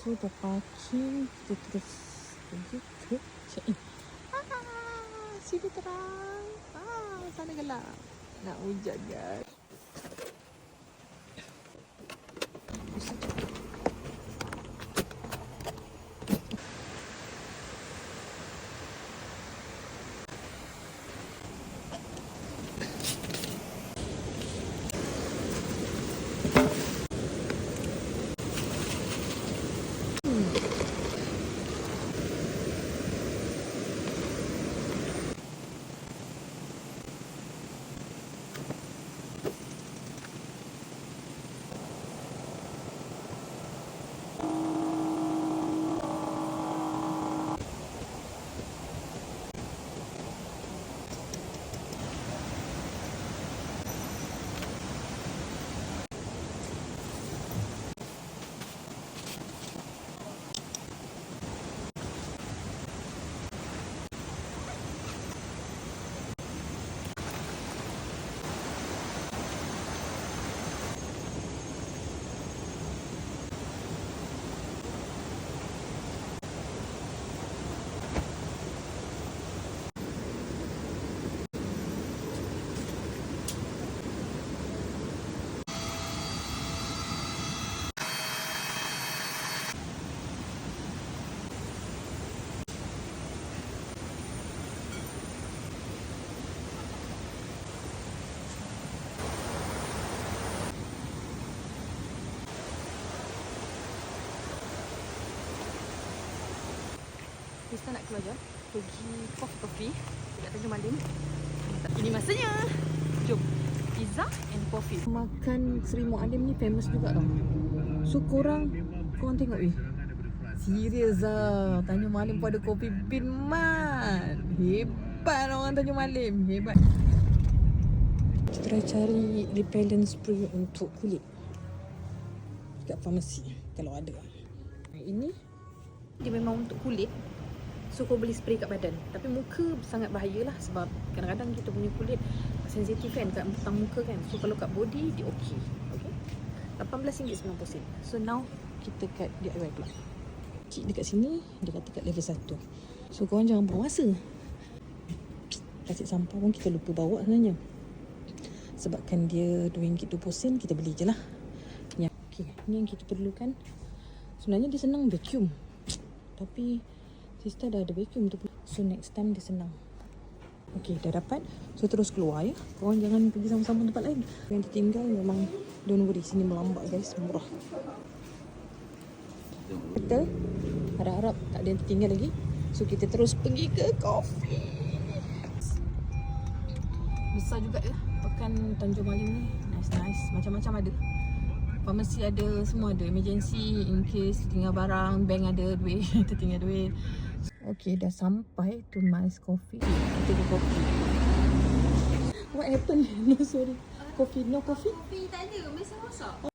So dah parking, kita terus pergi ke check-in. Sini terang. Sana gelap. Nak hujan guys. Kita nak keluar je pergi coffee dekat Tanjung Malim. Ini masanya. Jom. Pizza and coffee. Makan Seri Mualim ni famous juga tau. So korang tengok serius lah. Tanjung Malim pun ada kopi bean man. Hebat orang Tanjung Malim. Hebat. Kita try cari repellent spray untuk kulit dekat farmasi kalau ada. Ini dia memang untuk kulit. So kau boleh spray kat badan. Tapi muka sangat bahayalah sebab kadang-kadang kita punya kulit sensitif kan kat bentang muka kan. So kalau kat body dia okey. Okay, RM18.90. So now kita kat DIY pula. Cik dekat sini dia kata kat level 1. So korang jangan buang masa. Plastik sampah pun kita lupa bawa sebenarnya. Sebabkan dia RM2.20 kita beli je lah. Okay, ni yang kita perlukan. Sebenarnya dia senang vacuum. Tapi sister dah ada vacuum tu. So next time dia senang. Okay, dah dapat. So terus keluar ya. Korang jangan pergi sama-sama tempat lain. Yang tertinggal memang don't worry. Sini melambak guys. Murah. Betul. Harap-harap tak ada yang tertinggal lagi. So kita terus pergi ke coffee. Besar juga ya pekan Tanjung Malim ni. Nice. Macam-macam ada. Farmasi ada, semua ada. Emergency, in case tertinggal barang. Bank ada duit, tertinggal duit. Okay, dah sampai to Mice Coffee. Kita ada kopi. What happened? No, sorry. Coffee, no coffee? Kopi tak ada, Messi masak.